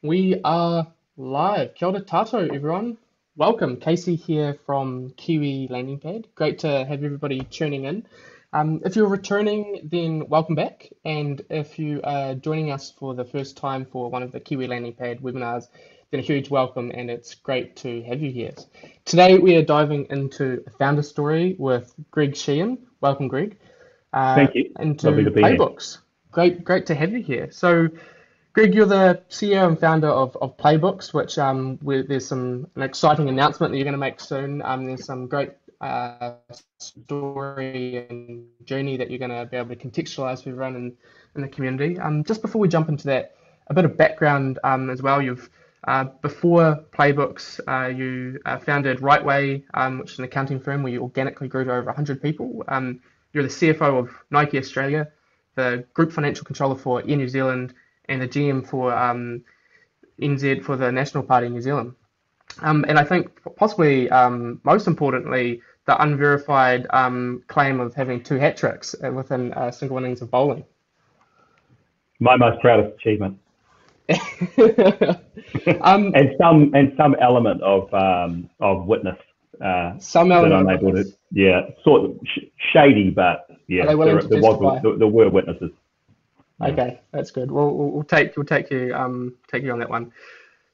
We are live. Kia ora tātou, everyone. Welcome. Casey here from Kiwi Landing Pad. Great to have everybody tuning in. If you're returning, then welcome back. And if you are joining us for the first time for one of the Kiwi Landing Pad webinars, then a huge welcome and it's great to have you here. Today we are diving into a founder story with Greg Sheehan. Welcome, Greg. Thank you. Lovely Into to be here. Playbooks. Great to have you here. So Greg, you're the CEO and founder of PlayBooks, which there's an exciting announcement that you're going to make soon. There's some great story and journey that you're going to be able to contextualize for everyone in the community. Just before we jump into that, a bit of background as well. You've before PlayBooks, you founded Rightway, which is an accounting firm where you organically grew to over 100 people. You're the CFO of Nike Australia, the group financial controller for Air New Zealand, and the GM for NZ for the National Party in New Zealand. And I think possibly most importantly, the unverified claim of having two hat tricks within a single innings of bowling. My most proudest achievement, um, and some element of witness some that element I'm of able to, witness. yeah, sort of shady, but Are yeah, they willing to testify? there were witnesses. Yeah. Okay, that's good. We'll take you on that one.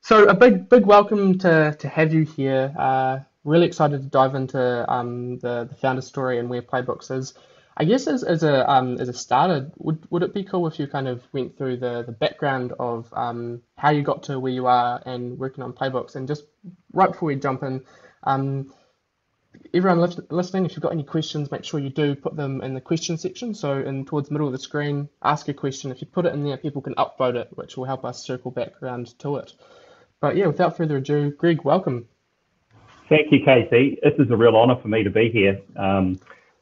So a big welcome to have you here. Really excited to dive into the founder story and where Playbooks is. I guess as a starter, would it be cool if you kind of went through the background of how you got to where you are and working on Playbooks, and just right before we jump in, um, everyone listening, if you've got any questions, make sure you do put them in the question section. So in towards the middle of the screen, ask a question. If you put it in there, people can upvote it, which will help us circle back around to it. But yeah, without further ado, Greg, welcome. Thank you, Casey. This is a real honour for me to be here.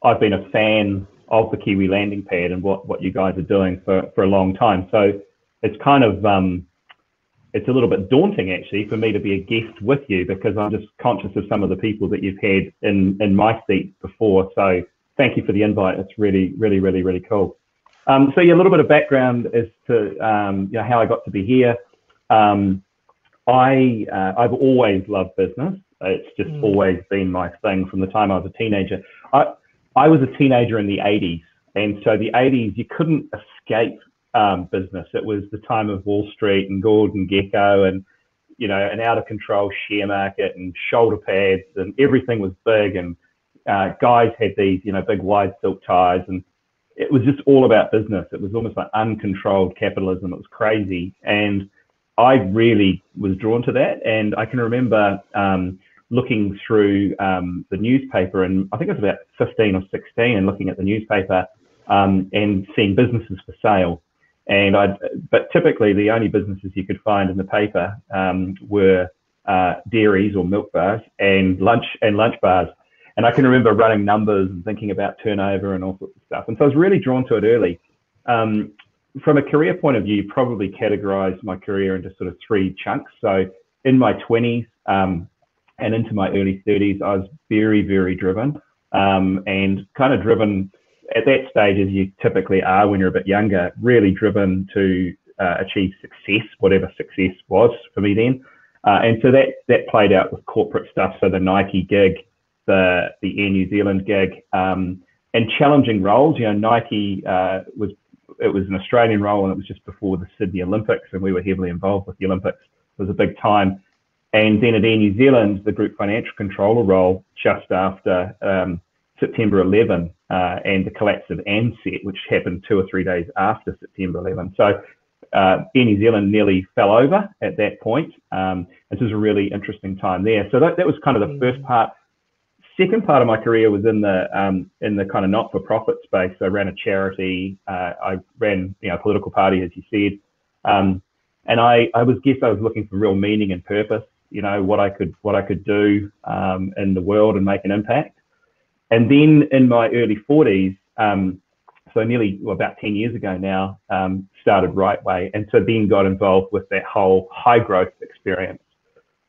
I've been a fan of the Kiwi Landing Pad and what you guys are doing for a long time. So it's kind of it's a little bit daunting actually for me to be a guest with you, because I'm just conscious of some of the people that you've had in my seat before. So thank you for the invite. It's really cool. So yeah, a little bit of background as to how I got to be here. I've always loved business. It's just always been my thing from the time I was a teenager. I was a teenager in the 80s, and so the 80s, you couldn't escape business. It was the time of Wall Street and Gordon Gecko and, an out of control share market and shoulder pads, and everything was big, and guys had these, big wide silk ties, and it was just all about business. It was almost like uncontrolled capitalism. It was crazy. And I really was drawn to that. And I can remember looking through the newspaper, and I think I was about 15 or 16, and looking at the newspaper and seeing businesses for sale. But typically the only businesses you could find in the paper were dairies or milk bars and lunch bars. And I can remember running numbers and thinking about turnover and all sorts of stuff. And so I was really drawn to it early. From a career point of view, probably categorized my career into sort of three chunks. So in my 20s and into my early 30s, I was very driven, and kind of driven at that stage, as you typically are when you're a bit younger, really driven to achieve success, whatever success was for me then. And so that played out with corporate stuff. So the Nike gig, the Air New Zealand gig, and challenging roles. Nike was an Australian role, and it was just before the Sydney Olympics, and we were heavily involved with the Olympics. It was a big time. And then at Air New Zealand, the group financial controller role just after September 11 and the collapse of Ansett, which happened 2 or 3 days after September 11. So Air New Zealand nearly fell over at that point. This was a really interesting time there. So that was kind of the first part. Second part of my career was in the kind of not-for-profit space. I ran a charity. I ran a political party, as you said, and I was looking for real meaning and purpose. What I could do in the world and make an impact. And then in my early 40s, so about 10 years ago now, started Rightway, and so then got involved with that whole high growth experience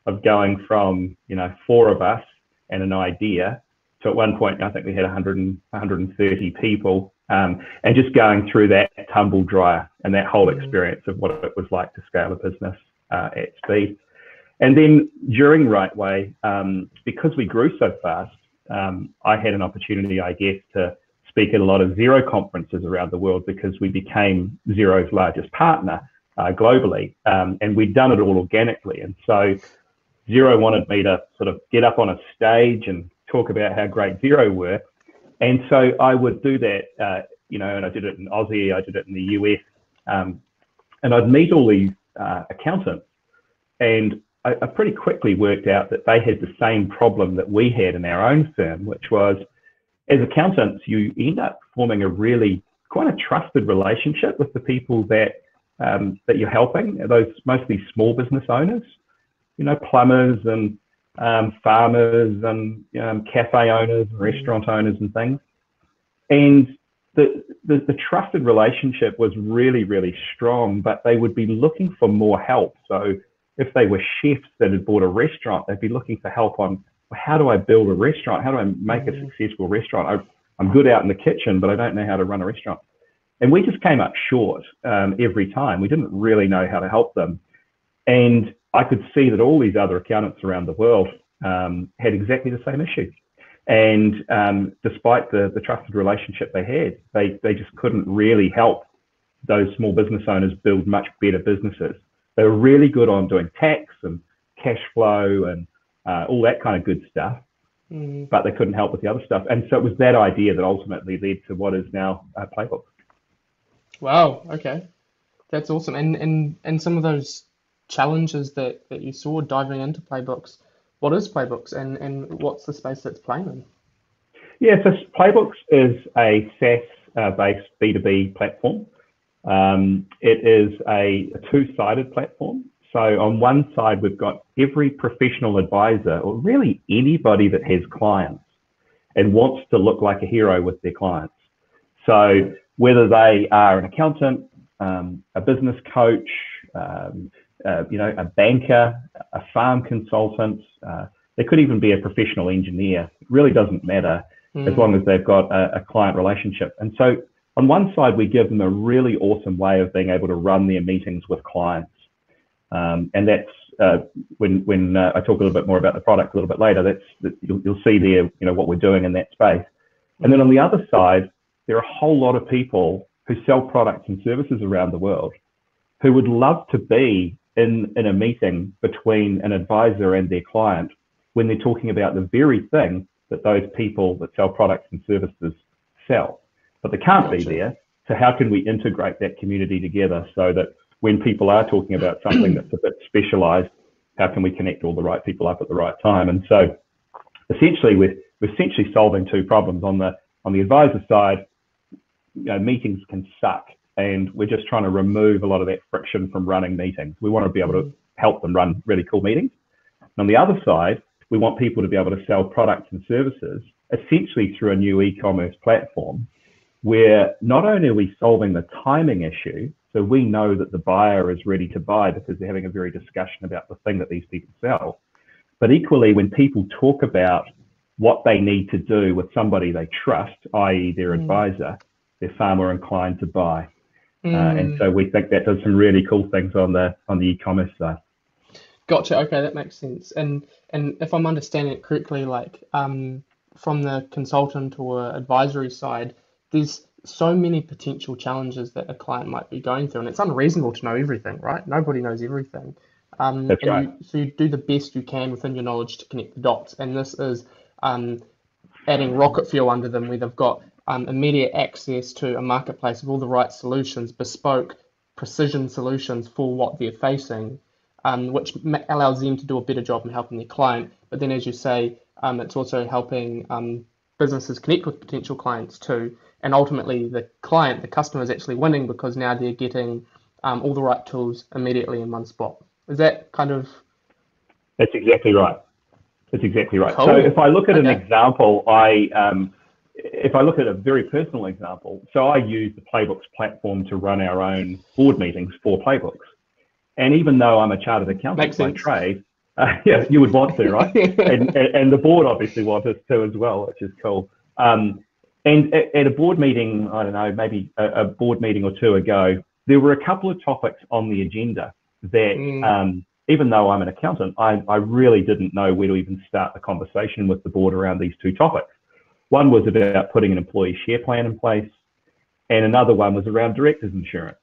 of going from 4 of us and an idea to at one point I think we had 130 people, and just going through that tumble dryer and that whole experience of what it was like to scale a business. at speed. And then during Rightway, because we grew so fast, I had an opportunity, I guess, to speak at a lot of Xero conferences around the world because we became Xero's largest partner globally, and we'd done it all organically. And so Xero wanted me to sort of get up on a stage and talk about how great Xero were. And so I would do that, and I did it in Aussie, I did it in the US, and I'd meet all these accountants, and I pretty quickly worked out that they had the same problem that we had in our own firm, which was, as accountants, you end up forming a really quite a trusted relationship with the people that you're helping, those mostly small business owners, plumbers and farmers and cafe owners, restaurant owners and things. And the trusted relationship was really, really strong, but they would be looking for more help. So if they were chefs that had bought a restaurant, they'd be looking for help on, how do I build a restaurant? How do I make a successful restaurant? I'm good out in the kitchen, but I don't know how to run a restaurant. And we just came up short every time. We didn't really know how to help them. And I could see that all these other accountants around the world had exactly the same issue. And despite the trusted relationship they had, they just couldn't really help those small business owners build much better businesses. They were really good on doing tax and cash flow and all that kind of good stuff, but they couldn't help with the other stuff. And so it was that idea that ultimately led to what is now PlayBooks. Wow, okay. That's awesome. And some of those challenges that you saw diving into PlayBooks, what is PlayBooks and what's the space that's playing in? Yeah, so PlayBooks is a SaaS-based B2B platform. It is a two-sided platform. So on one side, we've got every professional advisor, or really anybody that has clients and wants to look like a hero with their clients. So whether they are an accountant, a business coach, a banker, a farm consultant, they could even be a professional engineer. It really doesn't matter as long as they've got a client relationship. And so on one side, we give them a really awesome way of being able to run their meetings with clients. And that's when I talk a little bit more about the product a little bit later, you'll see there, what we're doing in that space. And then on the other side, there are a whole lot of people who sell products and services around the world who would love to be in a meeting between an advisor and their client when they're talking about the very thing that those people that sell products and services sell. But they can't be there. So how can we integrate that community together so that when people are talking about something that's a bit specialized, how can we connect all the right people up at the right time? And so essentially we're essentially solving two problems. On the advisor side, meetings can suck, and we're just trying to remove a lot of that friction from running meetings. We want to be able to help them run really cool meetings. And on the other side, we want people to be able to sell products and services essentially through a new e-commerce platform where not only are we solving the timing issue, so we know that the buyer is ready to buy because they're having a very discussion about the thing that these people sell, but equally when people talk about what they need to do with somebody they trust, i.e. their advisor, they're far more inclined to buy. And so we think that does some really cool things on the e-commerce side. Gotcha. Okay, that makes sense. And if I'm understanding it correctly, like from the consultant or advisory side, there's so many potential challenges that a client might be going through, and it's unreasonable to know everything, right? Nobody knows everything. That's right. So you do the best you can within your knowledge to connect the dots, and this is adding rocket fuel under them, where they've got immediate access to a marketplace of all the right solutions, bespoke, precision solutions for what they're facing, which allows them to do a better job in helping their client. But then, as you say, it's also helping businesses connect with potential clients too. And ultimately, the client, the customer, is actually winning because now they're getting all the right tools immediately in one spot. Is that kind of... That's exactly right. That's exactly right. Cool. So if I look at an example, if I look at a very personal example, so I use the PlayBooks platform to run our own board meetings for PlayBooks. And even though I'm a chartered accountant by trade, yeah, you would want to, right? and the board obviously wants us to as well, which is cool. And at a board meeting, I don't know, maybe a board meeting or two ago, there were a couple of topics on the agenda. that Mm, even though I'm an accountant, I really didn't know where to even start the conversation with the board around these two topics. One was about putting an employee share plan in place, and another one was around directors insurance.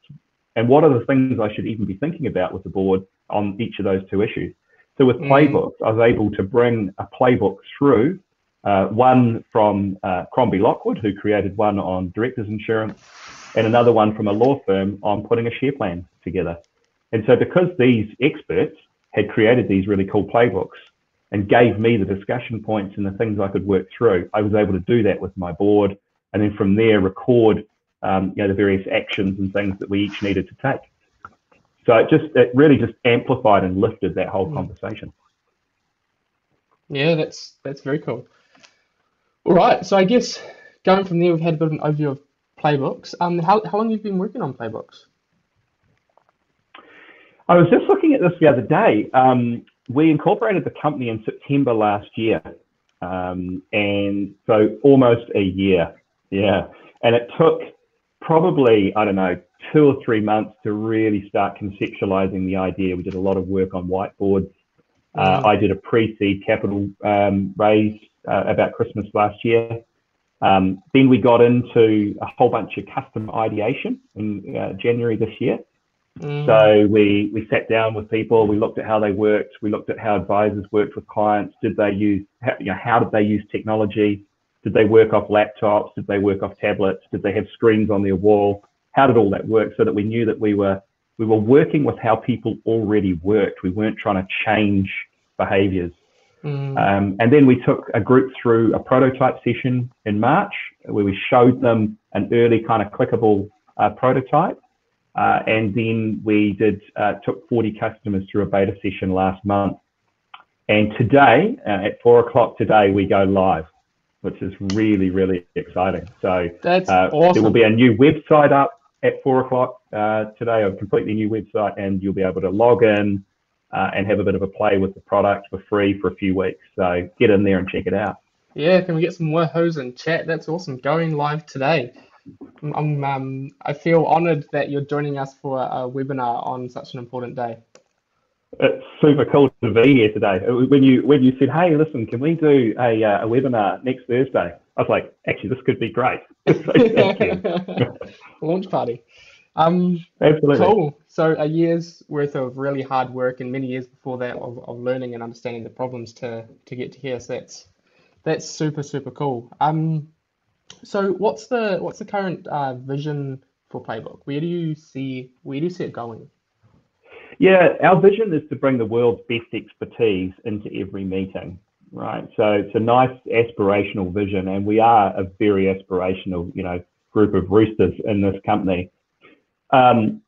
And what are the things I should even be thinking about with the board on each of those two issues? So with mm, playbooks, I was able to bring a playbook through, one from Crombie Lockwood, who created one on directors insurance, and another one from a law firm on putting a share plan together. And so because these experts had created these really cool playbooks and gave me the discussion points and the things I could work through, I was able to do that with my board, and then from there record the various actions and things that we each needed to take. So it really just amplified and lifted that whole mm. conversation. Yeah, that's very cool. All right, so I guess going from there, we've had a bit of an overview of playbooks. How long have you been working on playbooks? I was just looking at this the other day. We incorporated the company in September last year, and so almost a year. Yeah, and it took probably, I don't know, 2 or 3 months to really start conceptualizing the idea. We did a lot of work on whiteboards. Mm, I did a pre-seed capital raise about Christmas last year. Then we got into a whole bunch of custom ideation in January this year. mm, So we sat down with people, we looked at how they worked, we looked at how advisors worked with clients. Did they use, how did they use technology? Did they work off laptops? Did they work off tablets? Did they have screens on their wall? How did all that work? So that we knew that we were working with how people already worked. We weren't trying to change behaviors. mm, And then we took a group through a prototype session in March where we showed them an early kind of clickable prototype. And then we took 40 customers through a beta session last month. And today, at 4 o'clock today, we go live, which is really, really exciting. So that's there will awesome. be a new website up at 4 o'clock today, a completely new website, and you'll be able to log in and have a bit of a play with the product for free for a few weeks. So get in there and check it out. Yeah, can we get some more hoes in chat? That's awesome. Going live today. I feel honored that you're joining us for a webinar on such an important day. It's super cool to be here today. When you said, "Hey, listen, can we do a webinar next Thursday?" I was like, "Actually, this could be great." So thank you. Launch party. Um, Absolutely. cool. So a year's worth of really hard work and many years before that of learning and understanding the problems to get to here. So that's super, super cool. So what's the current vision for Playbook? Where do you see it going? Yeah, our vision is to bring the world's best expertise into every meeting, right? So it's a nice aspirational vision, and we are a very aspirational, group of roosters in this company. Um,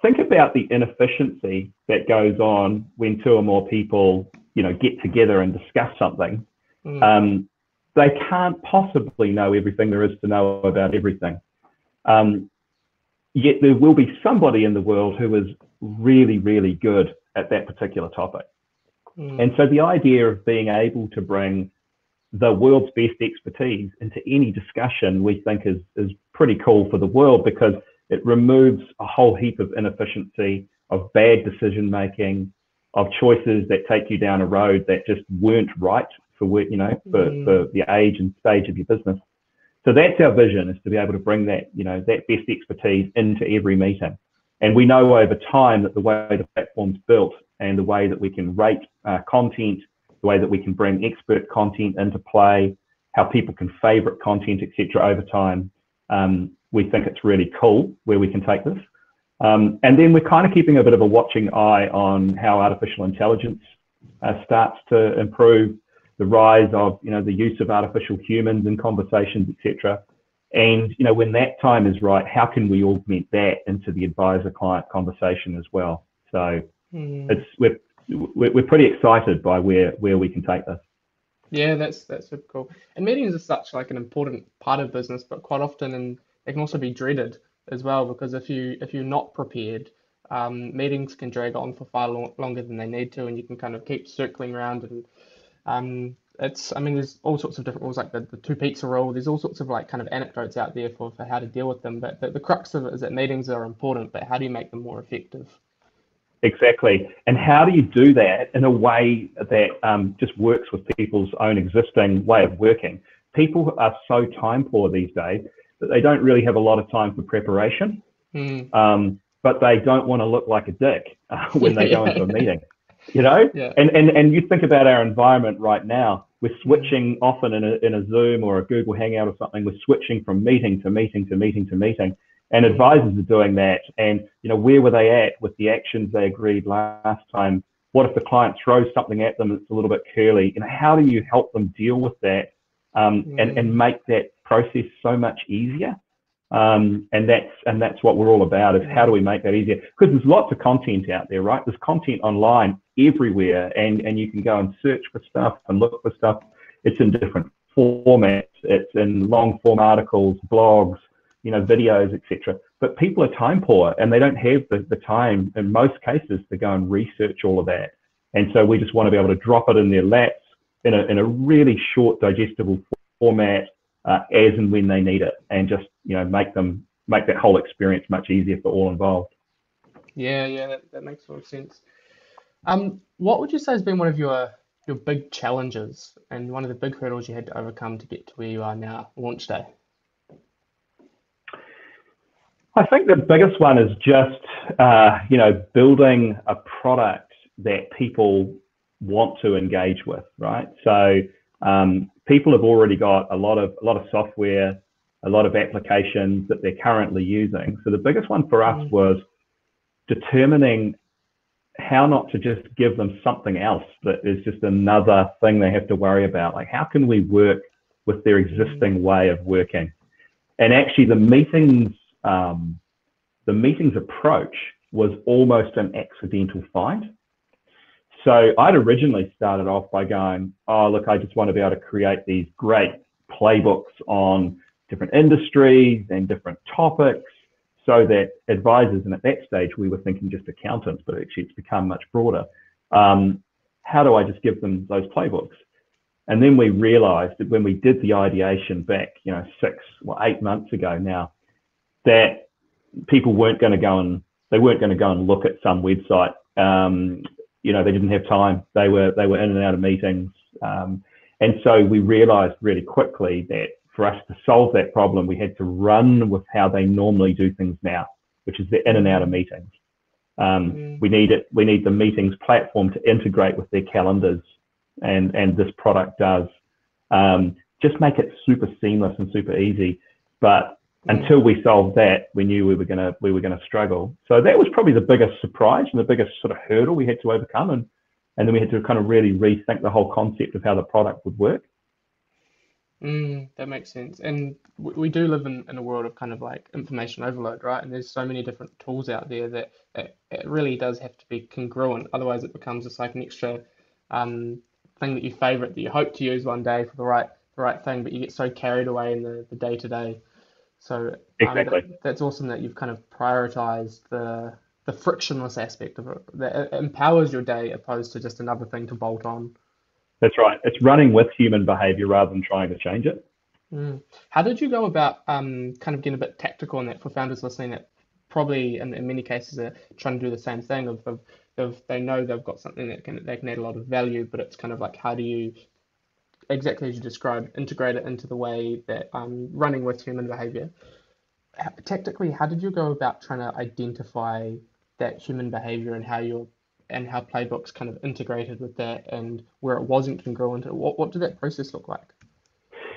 think about the inefficiency that goes on when two or more people, get together and discuss something. Mm, Um, they can't possibly know everything there is to know about everything. Um, Yet there will be somebody in the world who is really, really good at that particular topic. And mm, so the idea of being able to bring the world's best expertise into any discussion we think is pretty cool for the world, because it removes a whole heap of inefficiency, of bad decision making, of choices that take you down a road that just weren't right for mm, for the age and stage of your business. So that's our vision, is to be able to bring that best expertise into every meeting. And we know over time that the way the platform's built and the way that we can rate content, the way that we can bring expert content into play, how people can favorite content, etc. over time, we think it's really cool where we can take this. And then we're kind of keeping a bit of a watching eye on how artificial intelligence starts to improve, the rise of the use of artificial humans in conversations, etc. And when that time is right, how can we augment that into the advisor-client conversation as well? So mm. it's we're pretty excited by where we can take this. Yeah, that's super cool. And meetings are such like an important part of business, but quite often and they can also be dreaded as well because if you're not prepared, meetings can drag on for far longer than they need to, and you can kind of keep circling around and I mean, there's all sorts of different rules, like the two pizza rule. There's all sorts of like kind of anecdotes out there for how to deal with them. But the crux of it is that meetings are important, but how do you make them more effective? Exactly. And how do you do that in a way that just works with people's own existing way of working? People are so time poor these days that they don't really have a lot of time for preparation, but they don't want to look like a dick when they go into a meeting, you know? Yeah. And you think about our environment right now, we're switching often in a Zoom or a Google Hangout or something, we're switching from meeting to meeting to meeting to meeting. And advisors are doing that. And, you know, where were they at with the actions they agreed last time? What if the client throws something at them that's a little bit curly? You know, how do you help them deal with that and make that process so much easier? And that's what we're all about, is how do we make that easier? Because there's lots of content out there, right? There's content online everywhere, and you can go and search for stuff and look for stuff. It's in different formats. It's in long form articles, blogs, you know, videos, etc. But people are time poor, and they don't have the time in most cases to go and research all of that. And so we just want to be able to drop it in their laps in a really short, digestible format, as and when they need it, and just, you know, make that whole experience much easier for all involved. Yeah, that makes a lot of sense. What would you say has been one of your big challenges and one of the big hurdles you had to overcome to get to where you are now, launch day? I think the biggest one is just, you know, building a product that people want to engage with, right? So people have already got a lot of software, a lot of applications that they're currently using. So the biggest one for us was determining how not to just give them something else that is just another thing they have to worry about. Like, how can we work with their existing way of working? And actually the meetings approach was almost an accidental find. So I'd originally started off by going, oh, look, I just want to be able to create these great playbooks on different industries and different topics so that advisors, and at that stage we were thinking just accountants, but actually it's become much broader. How do I just give them those playbooks? And then we realized that when we did the ideation back, you know, 8 months ago now, that people weren't going to go and look at some website. You know, they didn't have time. They were in and out of meetings. And so we realized really quickly that for us to solve that problem, we had to run with how they normally do things now, which is the in and out of meetings. We need the meetings platform to integrate with their calendars, and this product does. Just make it super seamless and super easy. But until we solved that, we knew we were gonna struggle. So that was probably the biggest surprise and the biggest sort of hurdle we had to overcome, and then we had to kind of really rethink the whole concept of how the product would work. That makes sense. And we do live in a world of kind of like information overload, right? And there's so many different tools out there that it really does have to be congruent. Otherwise, it becomes just like an extra thing that you favorite, that you hope to use one day for the right thing, but you get so carried away in the day to day. So Exactly. that's awesome that you've kind of prioritized the frictionless aspect of it, that it empowers your day opposed to just another thing to bolt on. That's right. It's running with human behavior rather than trying to change it. How did you go about kind of getting a bit tactical on that for founders listening that probably in many cases are trying to do the same thing of they know they've got something that they can add a lot of value, but it's kind of like, how do you, exactly as you described, integrate it into the way that running with human behavior? Tactically, how did you go about trying to identify that human behavior and how playbooks kind of integrated with that, and where it wasn't congruent? What did that process look like?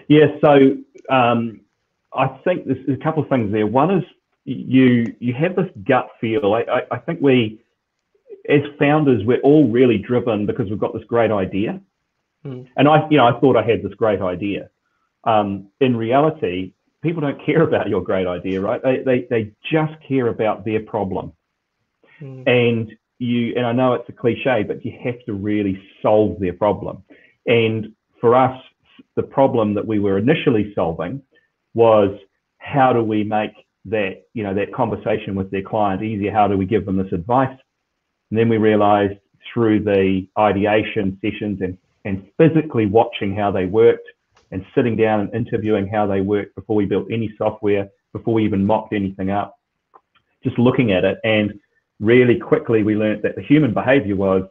Yeah, so I think there's a couple of things there. One is you have this gut feel. I think we, as founders, we're all really driven because we've got this great idea. And I thought I had this great idea. In reality, people don't care about your great idea, right? They just care about their problem. And I know it's a cliche, but you have to really solve their problem. And for us, the problem that we were initially solving was, how do we make that, that conversation with their client easier? How do we give them this advice? And then we realized through the ideation sessions and physically watching how they worked and sitting down and interviewing how they worked before we built any software, before we even mocked anything up, just looking at it. And really quickly we learned that the human behavior was,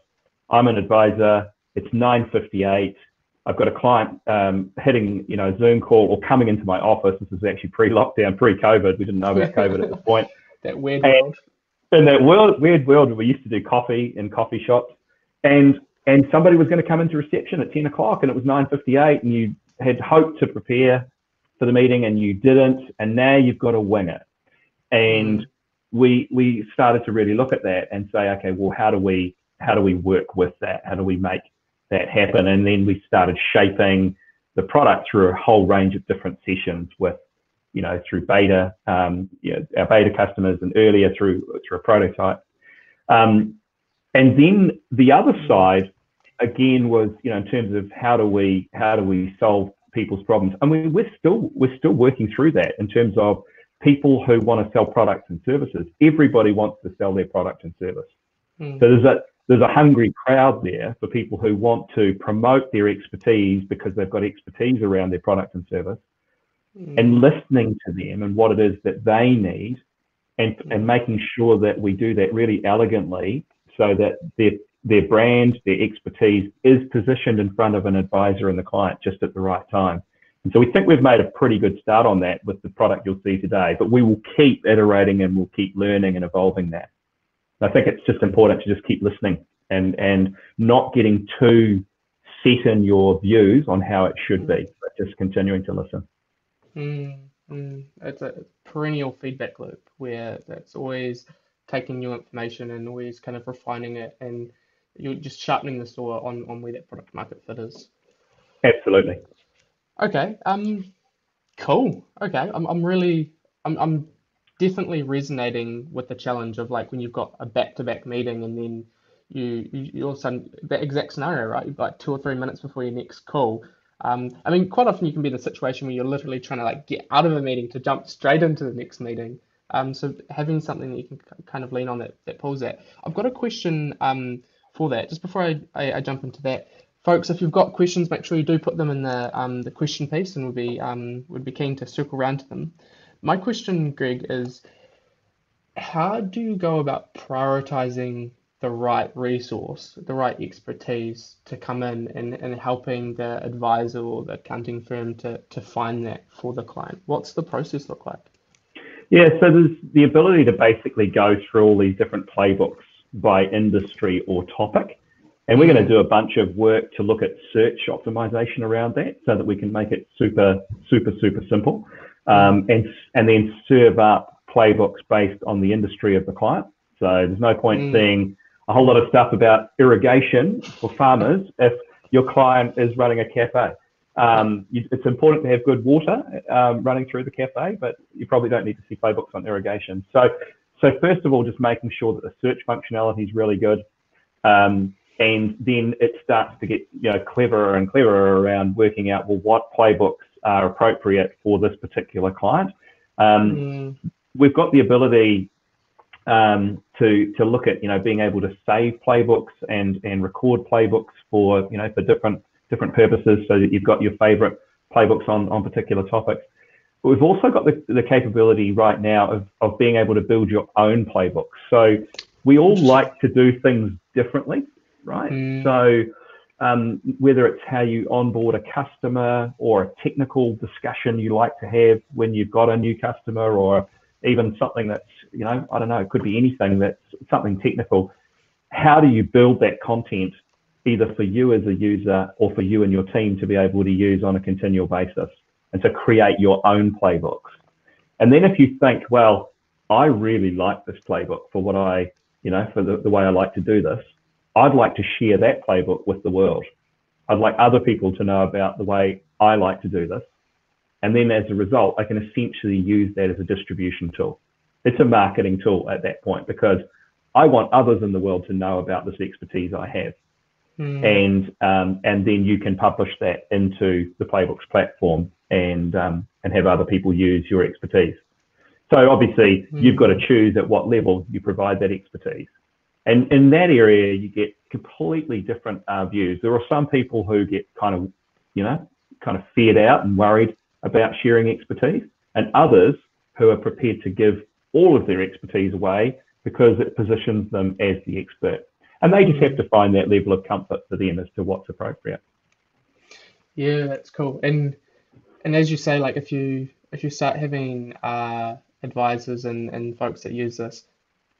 I'm an advisor, it's 9:58, I've got a client hitting, a Zoom call or coming into my office. This is actually pre-lockdown, pre-COVID. We didn't know about COVID at this point. That weird world. In that weird world, we used to do coffee in coffee shops, and somebody was going to come into reception at 10 o'clock, and it was 9:58, and you had hoped to prepare for the meeting, and you didn't, and now you've got to wing it. And we started to really look at that and say, okay, well, how do we work with that? How do we make that happen? And then we started shaping the product through a whole range of different sessions with, through beta, our beta customers, and earlier through a prototype. And then the other side, again, was, in terms of how do we solve people's problems? I mean, we're still working through that in terms of people who want to sell products and services. Everybody wants to sell their product and service. So there's a hungry crowd there for people who want to promote their expertise because they've got expertise around their product and service, and listening to them and what it is that they need, and making sure that we do that really elegantly so that their brand, their expertise is positioned in front of an advisor and the client just at the right time. And so we think we've made a pretty good start on that with the product you'll see today, but we will keep iterating and we'll keep learning and evolving that. I think it's just important to just keep listening and not getting too set in your views on how it should be, but just continuing to listen. It's a perennial feedback loop where it's always taking new information and always kind of refining it, and you're just sharpening the saw on where that product market fit is. Absolutely. Okay. Cool. Okay. I'm definitely resonating with the challenge of, like, when you've got a back-to-back meeting and then you all of a sudden, that exact scenario, right? You've got 2 or 3 minutes before your next call. I mean, quite often you can be in a situation where you're literally trying to, like, get out of a meeting to jump straight into the next meeting. So having something that you can kind of lean on that pulls that. I've got a question for that. Just before I jump into that, folks, if you've got questions, make sure you do put them in the question piece, and we'd be keen to circle around to them. My question, Greg, is how do you go about prioritizing the right resource, the right expertise to come in and helping the advisor or the accounting firm to find that for the client? What's the process look like? Yeah, so there's the ability to basically go through all these different playbooks by industry or topic. And we're going to do a bunch of work to look at search optimization around that so that we can make it super, super, super simple. And then serve up playbooks based on the industry of the client. So there's no point seeing a whole lot of stuff about irrigation for farmers if your client is running a cafe. It's important to have good water running through the cafe, but you probably don't need to see playbooks on irrigation. So first of all, just making sure that the search functionality is really good. And then it starts to get cleverer and cleverer around working out, well, what playbooks are appropriate for this particular client. We've got the ability to look at being able to save playbooks and record playbooks for for different purposes, so that you've got your favorite playbooks on particular topics. But we've also got the capability right now of being able to build your own playbooks. So we all like to do things differently, right? So whether it's how you onboard a customer or a technical discussion you like to have when you've got a new customer, or even something that's, I don't know, it could be anything that's something technical. How do you build that content either for you as a user or for you and your team to be able to use on a continual basis, and to create your own playbooks? And then if you think, well, I really like this playbook for what for the way I like to do this, I'd like to share that playbook with the world. I'd like other people to know about the way I like to do this. And then as a result, I can essentially use that as a distribution tool. It's a marketing tool at that point, because I want others in the world to know about this expertise I have. And then you can publish that into the Playbooks platform and have other people use your expertise. So obviously you've got to choose at what level you provide that expertise. And in that area, you get completely different views. There are some people who get kind of feared out and worried about sharing expertise, and others who are prepared to give all of their expertise away because it positions them as the expert. And they just have to find that level of comfort for them as to what's appropriate. Yeah, that's cool. And as you say, like if you start having advisors and folks that use this,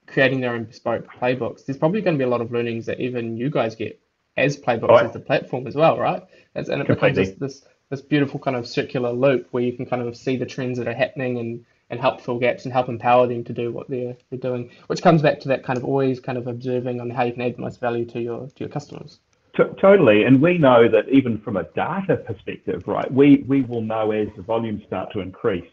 creating their own bespoke playbooks, there's probably going to be a lot of learnings that even you guys get as playbooks as Right? the platform as well, right? And it becomes Completely. this beautiful kind of circular loop where you can kind of see the trends that are happening and help fill gaps and help empower them to do what they're doing, which comes back to that kind of always kind of observing on how you can add the most value to your customers. Totally. And we know that even from a data perspective, right, we will know as the volumes start to increase,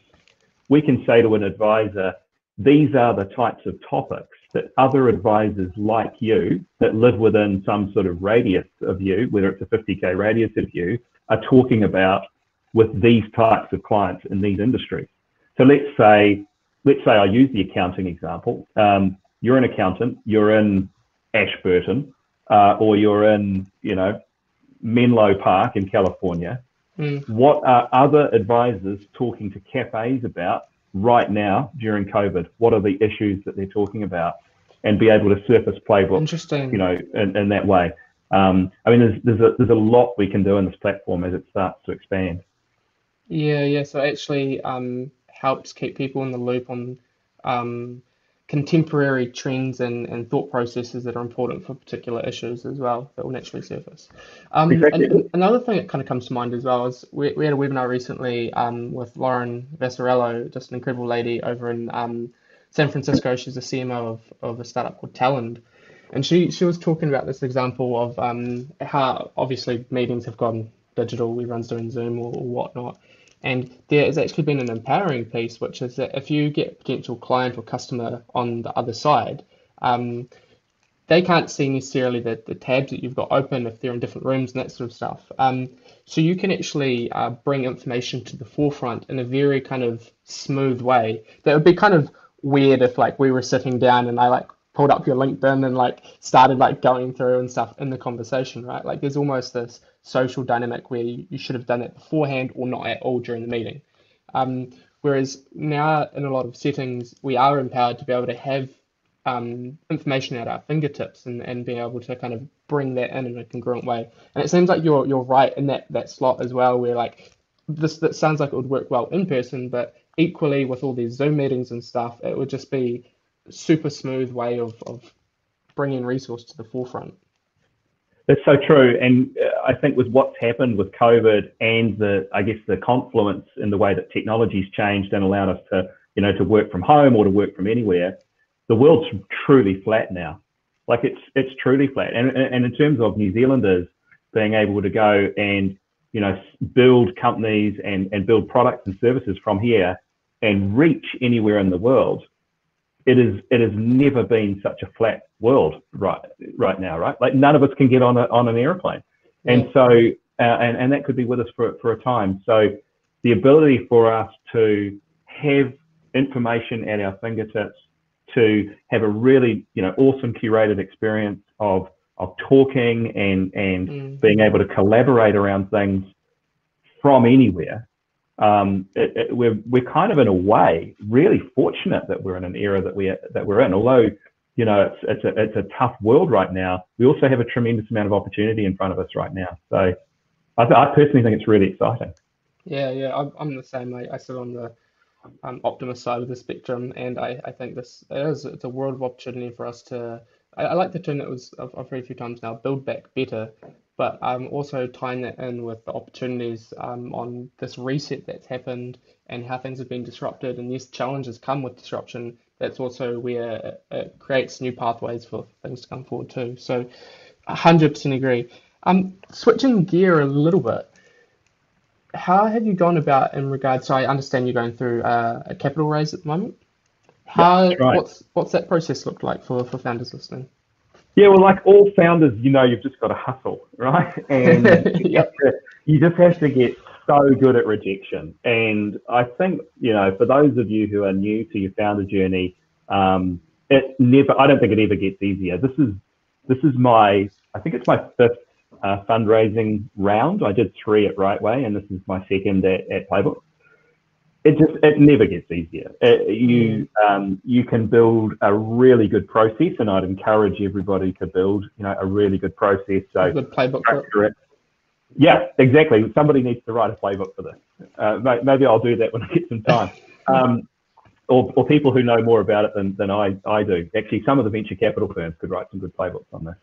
we can say to an advisor, these are the types of topics that other advisors like you that live within some sort of radius of you, whether it's a 50K radius of you, are talking about with these types of clients in these industries. So let's say I use the accounting example. You're an accountant, you're in Ashburton, or you're in, Menlo Park in California. Mm. What are other advisors talking to cafes about right now during COVID? What are the issues that they're talking about? And be able to surface playbooks, Interesting. in that way. I mean, there's a lot we can do in this platform as it starts to expand. Yeah. So it actually helps keep people in the loop on um, contemporary trends and thought processes that are important for particular issues as well that will naturally surface. And, Exactly. and another thing that kind of comes to mind as well is we had a webinar recently with Lauren Vassarello, just an incredible lady over in San Francisco. She's the CMO of a startup called Talend. And she was talking about this example of how obviously meetings have gone digital, everyone's doing Zoom or whatnot. And there has actually been an empowering piece, which is that if you get a potential client or customer on the other side, um, they can't see necessarily the tabs that you've got open if they're in different rooms and that sort of stuff. So you can actually bring information to the forefront in a very kind of smooth way. That would be kind of weird if like we were sitting down and I like pulled up your LinkedIn and like started like going through and stuff in the conversation, right? Like there's almost this social dynamic where you should have done it beforehand or not at all during the meeting. Whereas now in a lot of settings, we are empowered to be able to have information at our fingertips and being able to kind of bring that in a congruent way. And it seems like you're right in that slot as well, where like this that sounds like it would work well in person, but equally with all these Zoom meetings and stuff, it would just be a super smooth way of bringing resource to the forefront. That's so true. And I think with what's happened with COVID and the confluence in the way that technology's changed and allowed us to work from home or to work from anywhere, the world's truly flat now. Like it's truly flat. And in terms of New Zealanders being able to go and, build companies and build products and services from here and reach anywhere in the world, it has never been such a flat world right now, right? Like none of us can get on an airplane, Yeah. and so and that could be with us for a time. So the ability for us to have information at our fingertips, to have a really awesome curated experience of talking and being able to collaborate around things from anywhere. We're kind of in a way really fortunate that we're in an era that we're in. Although it's a tough world right now, we also have a tremendous amount of opportunity in front of us right now. So I personally think it's really exciting. Yeah. I'm the same. I sit on the optimist side of the spectrum, and I think it's a world of opportunity for us to. I like the term that I've read a few times now, build back better, but also tying that in with the opportunities on this reset that's happened and how things have been disrupted, and yes, challenges come with disruption. That's also where it creates new pathways for things to come forward too. So, 100% agree. Switching gear a little bit. How have you gone about in regards? So I understand you're going through a capital raise at the moment. Yep, How that's right. what's that process look like for founders listening? Yeah, well, like all founders, you've just got to hustle, right? And Yep. you just have to get so good at rejection. And I think, for those of you who are new to your founder journey, I don't think it ever gets easier. This is I think it's my fifth fundraising round. I did three at Right Way, and this is my second at Playbook. it never gets easier. You can build a really good process, and I'd encourage everybody to build, a really good process. A So good playbook for it. structure it. Yeah, exactly. Somebody needs to write a playbook for this. Maybe I'll do that when I get some time. Or people who know more about it than I do. Actually, some of the venture capital firms could write some good playbooks on this.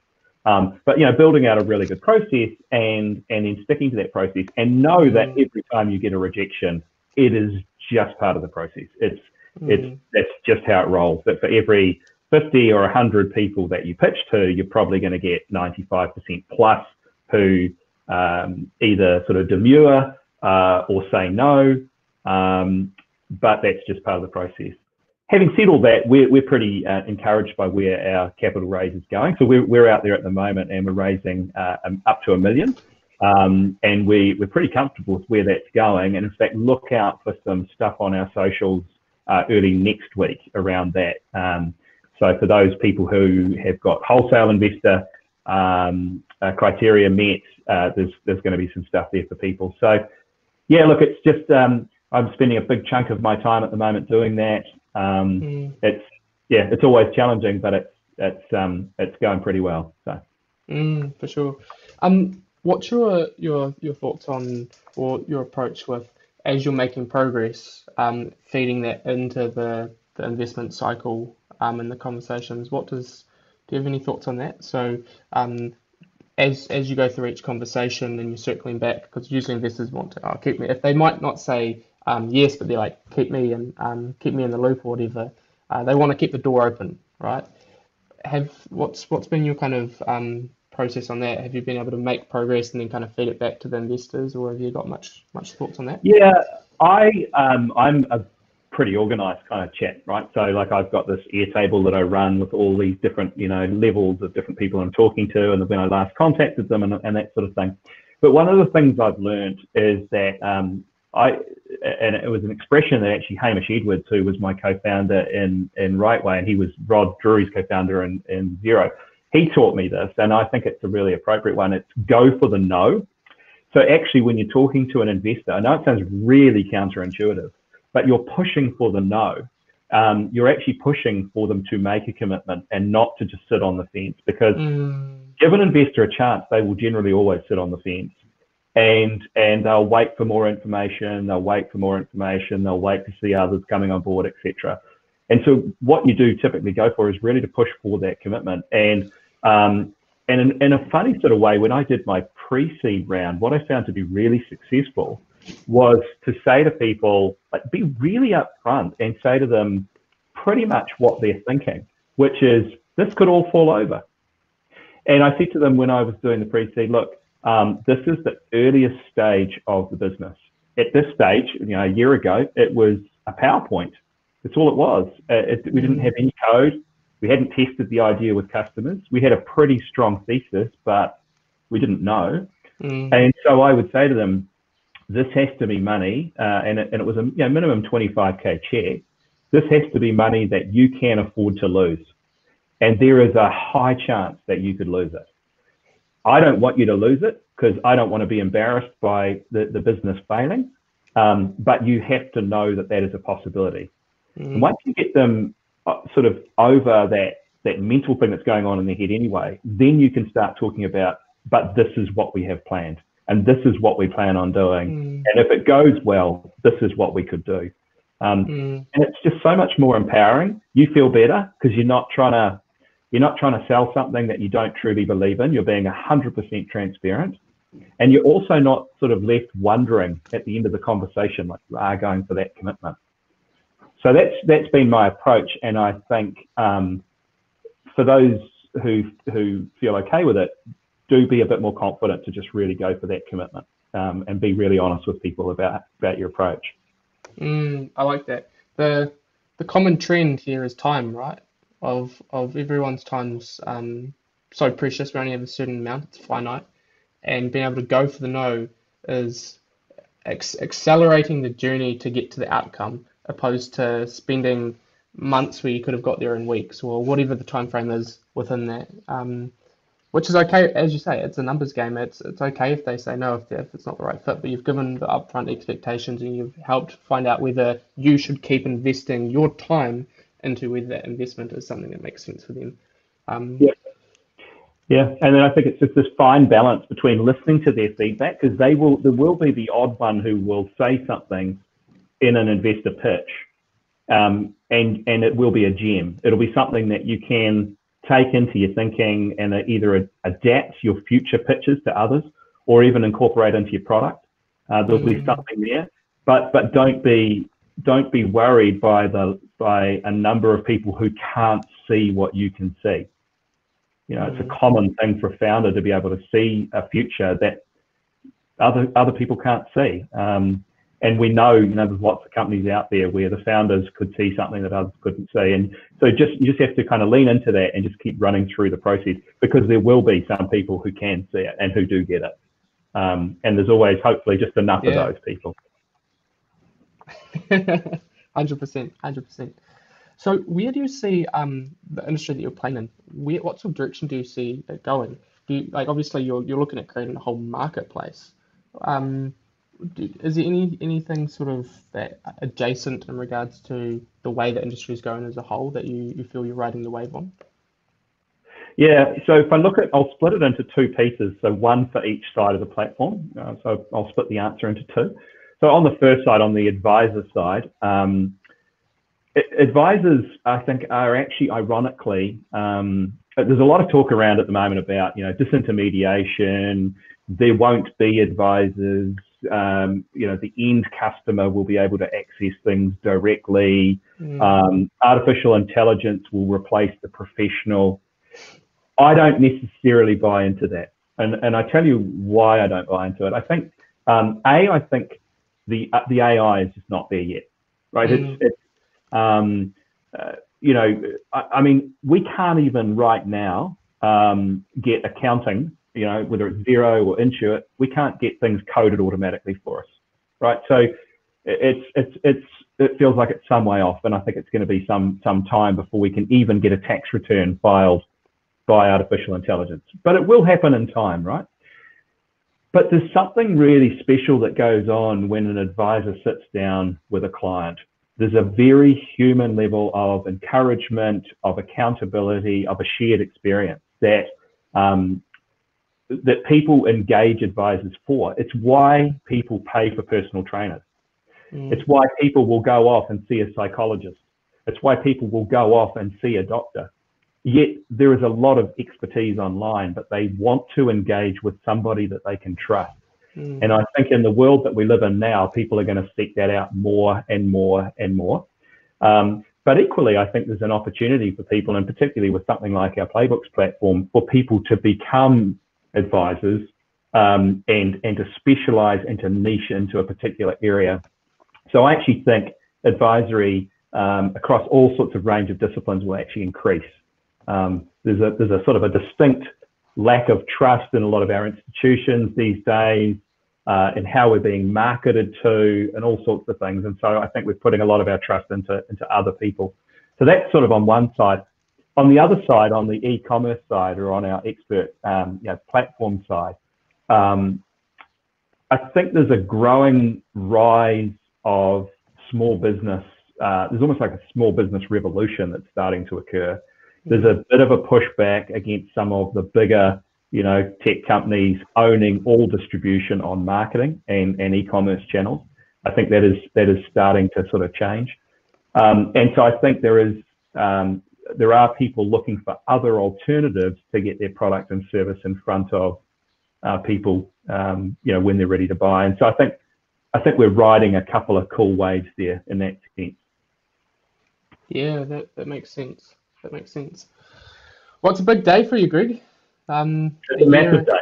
But building out a really good process and then sticking to that process, and know that every time you get a rejection, it is just part of the process. That's just how it rolls. That for every 50 or 100 people that you pitch to, you're probably going to get 95% plus who either sort of demur or say no. But that's just part of the process. Having said all that, we're pretty encouraged by where our capital raise is going. So we're out there at the moment, and we're raising up to $1 million, and we're pretty comfortable with where that's going. And in fact, look out for some stuff on our socials early next week around that. So for those people who have got wholesale investor criteria met, there's going to be some stuff there for people. So yeah, look, it's just I'm spending a big chunk of my time at the moment doing that. It's always challenging, but it's going pretty well. So For sure. What's your thoughts on, or your approach with, as you're making progress, feeding that into the investment cycle, and the conversations? Do you have any thoughts on that? So as you go through each conversation and you're circling back, because usually investors want to keep me, if they might not say yes, but they're like, keep me in the loop or whatever. They want to keep the door open, right? What's been your kind of process on that? Have you been able to make progress and then kind of feed it back to the investors, or have you got much thoughts on that? Yeah, I'm a pretty organized kind of chap, right? So like I've got this Airtable that I run with all these different levels of different people I'm talking to, and when I last contacted them and that sort of thing. But one of the things I've learned is that and it was an expression that actually Hamish Edwards, who was my co-founder in Rightway, and he was Rod Drury's co-founder in Xero, he taught me this, and I think it's a really appropriate one. It's go for the no. So actually, when you're talking to an investor, I know it sounds really counterintuitive, but you're pushing for the no. You're actually pushing for them to make a commitment and not to just sit on the fence, because give an investor a chance, they will generally always sit on the fence. And they'll wait for more information, they'll wait to see others coming on board, etc. And so what you do typically go for is really to push for that commitment. And in a funny sort of way, when I did my pre-seed round, what I found to be really successful was to say to people, like, be really upfront and say to them pretty much what they're thinking, which is, this could all fall over. And I said to them when I was doing the pre-seed, look, this is the earliest stage of the business. At this stage, a year ago, it was a PowerPoint. That's all it was. We didn't have any code. We hadn't tested the idea with customers. We had a pretty strong thesis, but we didn't know. And so I would say to them, this has to be money, and it was a minimum 25K check. This has to be money that you can afford to lose. And there is a high chance that you could lose it. I don't want you to lose it because I don't want to be embarrassed by the business failing, but you have to know that is a possibility. And once you get them sort of over that mental thing that's going on in their head anyway, then you can start talking about, but this is what we have planned, and this is what we plan on doing. And if it goes well, this is what we could do. And it's just so much more empowering. You feel better because you're not trying to sell something that you don't truly believe in. You're being 100% transparent. And you're also not sort of left wondering at the end of the conversation, like you are going for that commitment. So that's been my approach. And I think for those who feel okay with it, do be a bit more confident to just really go for that commitment, and be really honest with people about your approach. I like that. The common trend here is time, right? Of everyone's time's so precious. We only have a certain amount. It's finite, and being able to go for the no is accelerating the journey to get to the outcome, opposed to spending months where you could have got there in weeks or whatever the time frame is within that. Which is okay, as you say, it's a numbers game. It's okay if they say no if it's not the right fit, but you've given the upfront expectations and you've helped find out whether you should keep investing your time into whether that investment is something that makes sense for them. Um, Yeah. Yeah, and then I think it's just this fine balance between listening to their feedback, because there will be the odd one who will say something in an investor pitch, and it will be a gem. It'll be something that you can take into your thinking and either adapt your future pitches to others, or even incorporate into your product. There'll be mm, something there, but don't be worried by a number of people who can't see what you can see. It's a mm, common thing for a founder to be able to see a future that other people can't see. And we know, there's lots of companies out there where the founders could see something that others couldn't see. And so you just have to kind of lean into that and just keep running through the process, because there will be some people who can see it and who do get it. And there's always, hopefully, just enough of yeah, those people. 100%, 100%. So where do you see the industry that you're playing in? What sort of direction do you see it going? Do you, like obviously you're looking at creating a whole marketplace. Um, is there anything sort of that adjacent in regards to the way the industry is going as a whole that you feel you're riding the wave on? Yeah, so if I look at, I'll split it into two pieces, so one for each side of the platform. So I'll split the answer into two. So on the first side, on the advisor side, advisors, I think, are actually, ironically, there's a lot of talk around at the moment about, disintermediation. There won't be advisors. The end customer will be able to access things directly. Mm, Artificial intelligence will replace the professional. I don't necessarily buy into that, and I tell you why I don't buy into it. I think, I think the AI is just not there yet, right? mm, It's um, I mean, we can't even right now get accounting, whether it's Xero or Intuit, we can't get things coded automatically for us, right? So it feels like it's some way off, and I think it's going to be some time before we can even get a tax return filed by artificial intelligence. But it will happen in time, right? But there's something really special that goes on when an advisor sits down with a client. There's a very human level of encouragement, of accountability, of a shared experience that people engage advisors for. It's why people pay for personal trainers. It's mm, why people will go off and see a psychologist. It's why people will go off and see a doctor. Yet there is a lot of expertise online, but they want to engage with somebody that they can trust. And mm, I think in the world that we live in now, people are going to seek that out more and more and more. But equally, I think there's an opportunity for people, and particularly with something like our Playbooks platform, for people to become advisors, and to specialize and to niche into a particular area. So I actually think advisory, across all sorts of range of disciplines, will actually increase. There's a sort of a distinct lack of trust in a lot of our institutions these days, in how we're being marketed to, and all sorts of things. And so I think we're putting a lot of our trust into other people. So that's sort of on one side. On the other side, on the e-commerce side, or on our expert platform side, I think there's a growing rise of small business. There's almost like a small business revolution that's starting to occur. There's mm, a bit of a pushback against some of the bigger, tech companies owning all distribution on marketing and e-commerce channels. I think that is starting to sort of change. And so I think there are people looking for other alternatives to get their product and service in front of people, when they're ready to buy. And so I think we're riding a couple of cool waves there in that sense. yeah, that makes sense. That makes sense. What's a big day for you, Greg? A It's a massive year, day.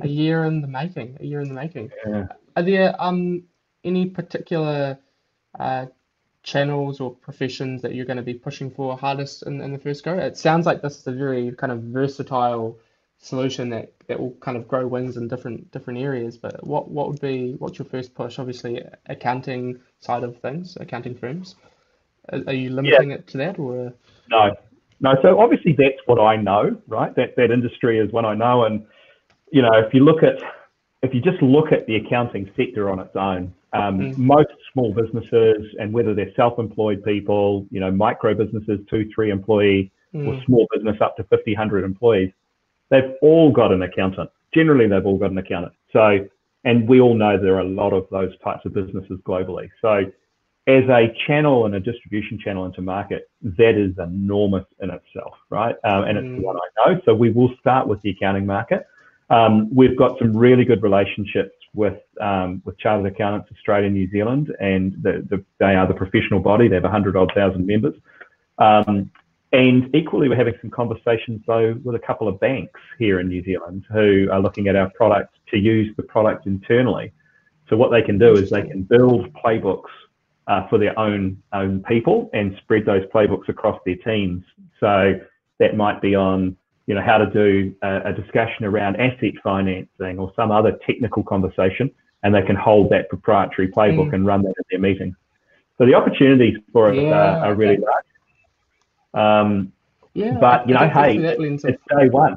a year in the making. A year in the making. Yeah. Are there any particular uh, channels or professions that you're going to be pushing for hardest in the first go? It sounds like this is a very kind of versatile solution that will kind of grow wings in different areas. But what's your first push? Obviously, accounting side of things, accounting firms. Are you Yeah. limiting it to that or? No. No, so obviously that's what I know, right? That industry is what I know, and if you just look at the accounting sector on its own, most small businesses, and whether they're self-employed people, micro businesses, 2-3 employee, or small business up to 50, 100 employees, they've all got an accountant. Generally, they've all got an accountant. So, and we all know there are a lot of those types of businesses globally. So as a channel and a distribution channel into market, that is enormous in itself, right? And it's the one I know. So we will start with the accounting market. We've got some really good relationships with Chartered Accountants Australia and New Zealand, and they are the professional body. They have 100,000 members. And equally, we're having some conversations, though, with a couple of banks here in New Zealand who are looking at our product to use the product internally. So what they can do is they can build playbooks for their own people and spread those playbooks across their teams. So that might be on, how to do a discussion around asset financing or some other technical conversation, and they can hold that proprietary playbook and run that at their meetings. So the opportunities for it are really large. But hey, it's day one.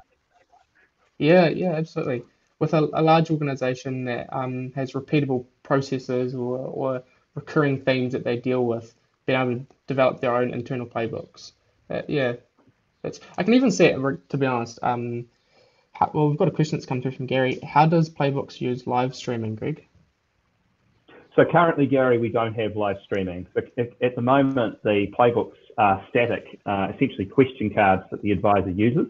Yeah, absolutely. With a large organization that has repeatable processes or recurring themes that they deal with, being able to develop their own internal playbooks. I can even see it, to be honest. We've got a question that's come through from Gary. How does Playbooks use live streaming, Greg? So currently, Gary, we don't have live streaming. At the moment, the playbooks are static, essentially question cards that the advisor uses.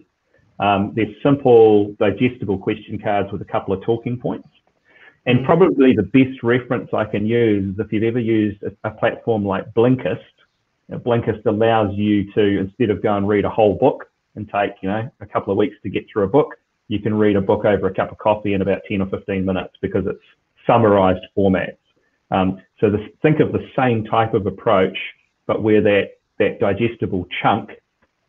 They're simple, digestible question cards with a couple of talking points. And probably the best reference I can use is if you've ever used a platform like Blinkist. Blinkist allows you to, instead of go and read a whole book and take, a couple of weeks to get through a book, you can read a book over a cup of coffee in about 10 or 15 minutes because it's summarized formats. So think of the same type of approach, but where that digestible chunk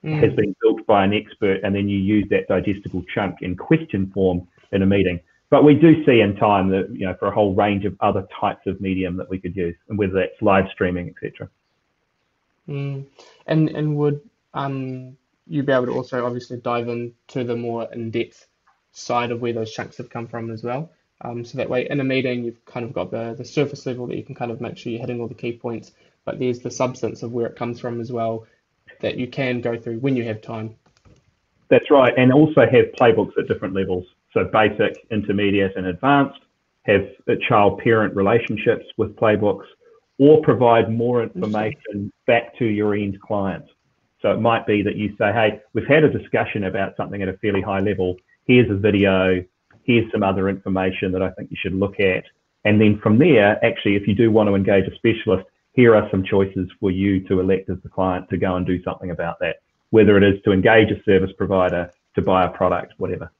has been built by an expert, and then you use that digestible chunk in question form in a meeting. But we do see in time that, for a whole range of other types of medium that we could use, and whether that's live streaming, etc. And would you be able to also obviously dive into the more in-depth side of where those chunks have come from as well? So that way in a meeting, you've kind of got the surface level that you can kind of make sure you're hitting all the key points, but there's the substance of where it comes from as well that you can go through when you have time. That's right. And also have playbooks at different levels. So basic, intermediate, and advanced. Have child-parent relationships with playbooks, or provide more information back to your end client. So it might be that you say, hey, we've had a discussion about something at a fairly high level. Here's a video. Here's some other information that I think you should look at. And then from there, actually, if you do want to engage a specialist, here are some choices for you to elect as the client to go and do something about that, whether it is to engage a service provider, to buy a product, whatever.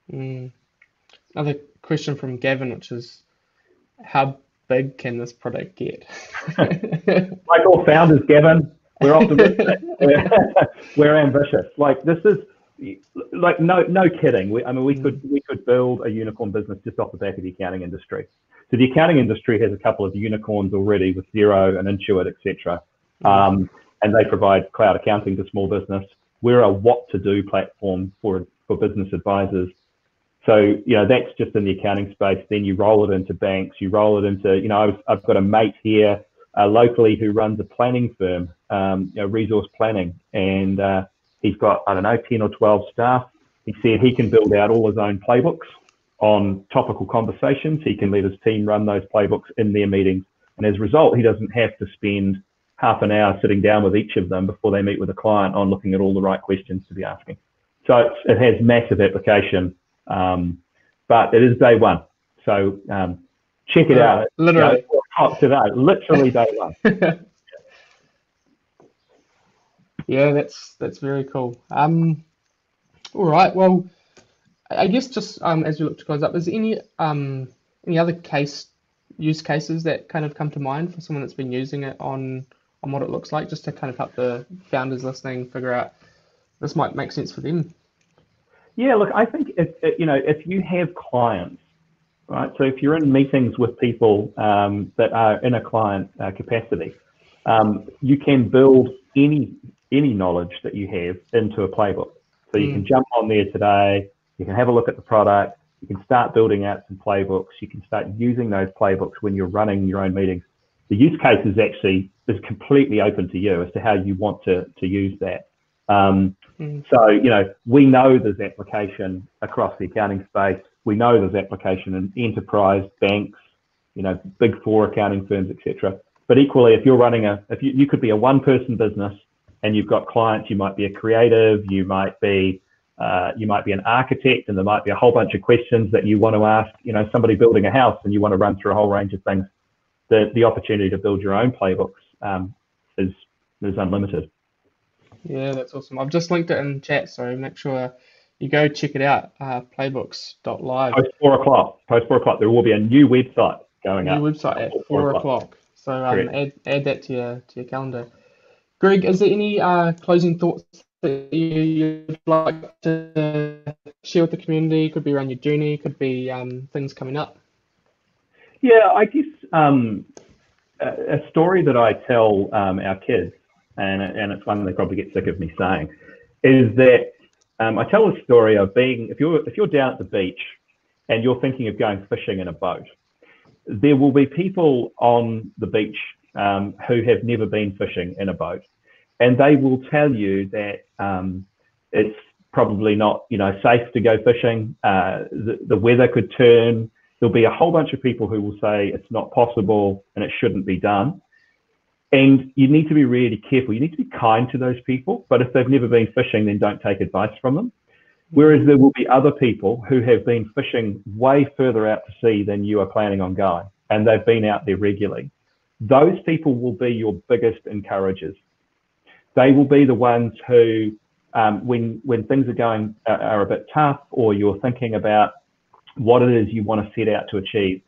Another question from Gavin, which is, how big can this product get? Like all founders, Gavin, we're optimistic. We're ambitious. This is no kidding. We could build a unicorn business just off the back of the accounting industry. So the accounting industry has a couple of unicorns already with Xero and Intuit, etc. And they provide cloud accounting to small business. We're a what-to-do platform for business advisors. So, that's just in the accounting space. Then you roll it into banks, you roll it into, I've got a mate here locally who runs a planning firm, resource planning, and he's got, 10 or 12 staff. He said he can build out all his own playbooks on topical conversations. He can let his team run those playbooks in their meetings. And as a result, he doesn't have to spend half an hour sitting down with each of them before they meet with a client on looking at all the right questions to be asking. So it has massive application. But it is day one. So check it out. Literally. Hot today, literally day one. Yeah, that's very cool. All right. Well, I guess just as we look to close up, is there any other use cases that kind of come to mind for someone that's been using it on what it looks like, just to kind of help the founders listening figure out this might make sense for them? Yeah, look, I think if you have clients, right? So if you're in meetings with people that are in a client capacity, you can build any any knowledge that you have into a playbook. So you can jump on there today, you can have a look at the product, you can start building out some playbooks, you can start using those playbooks when you're running your own meetings. The use case is completely open to you as to how you want to use that. So, we know there's application across the accounting space. We know there's application in enterprise, banks, big four accounting firms, etc. But equally, if you're running if you could be a one-person business and you've got clients, you might be a creative, you might be an architect, and there might be a whole bunch of questions that you want to ask, somebody building a house, and you want to run through a whole range of things. The opportunity to build your own playbooks is unlimited. Yeah, that's awesome. I've just linked it in chat, so make sure you go check it out. PlayBooks.live. Post 4 o'clock. There will be a new website going up. New website at 4 o'clock. So add that to your calendar. Greg, is there any closing thoughts that you'd like to share with the community? Could be around your journey, could be things coming up. Yeah, I guess a story that I tell our kids, and it's one they probably get sick of me saying, is that I tell a story of if you're down at the beach and you're thinking of going fishing in a boat, there will be people on the beach who have never been fishing in a boat, and they will tell you that it's probably not safe to go fishing. The weather could turn. There'll be a whole bunch of people who will say it's not possible and it shouldn't be done. And you need to be really careful. You need to be kind to those people, but if they've never been fishing, then don't take advice from them. Whereas there will be other people who have been fishing way further out to sea than you are planning on going, and they've been out there regularly. Those people will be your biggest encouragers. They will be the ones who, when things are a bit tough, or you're thinking about what it is you want to set out to achieve,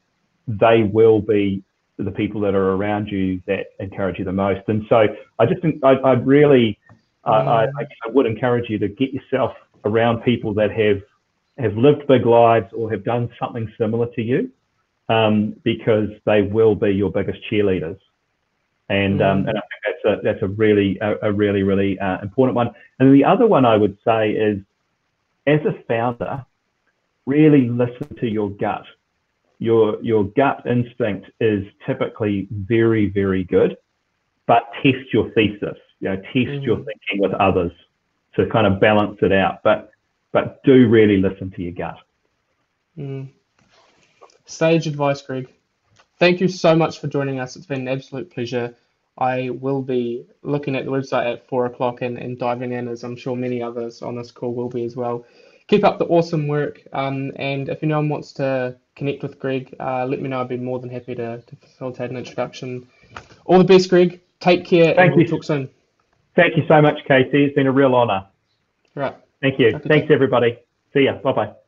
they will be the people that are around you that encourage you the most. And so I just think I would encourage you to get yourself around people that have lived big lives or have done something similar to you, because they will be your biggest cheerleaders. And I think that's a really important one. And the other one I would say is, as a founder, really listen to your gut. Your gut instinct is typically very, very good, but test your thesis. Test your thinking with others to kind of balance it out. But do really listen to your gut. Sage advice, Greg. Thank you so much for joining us. It's been an absolute pleasure. I will be looking at the website at 4 o'clock and diving in, as I'm sure many others on this call will be as well. Keep up the awesome work. And if anyone wants to connect with Greg, let me know. I'd be more than happy to facilitate an introduction. All the best, Greg. Take care. Thank you. We'll talk soon. Thank you so much, Casey. It's been a real honour. Right. Thank you. Thanks, everybody. See ya. Bye-bye.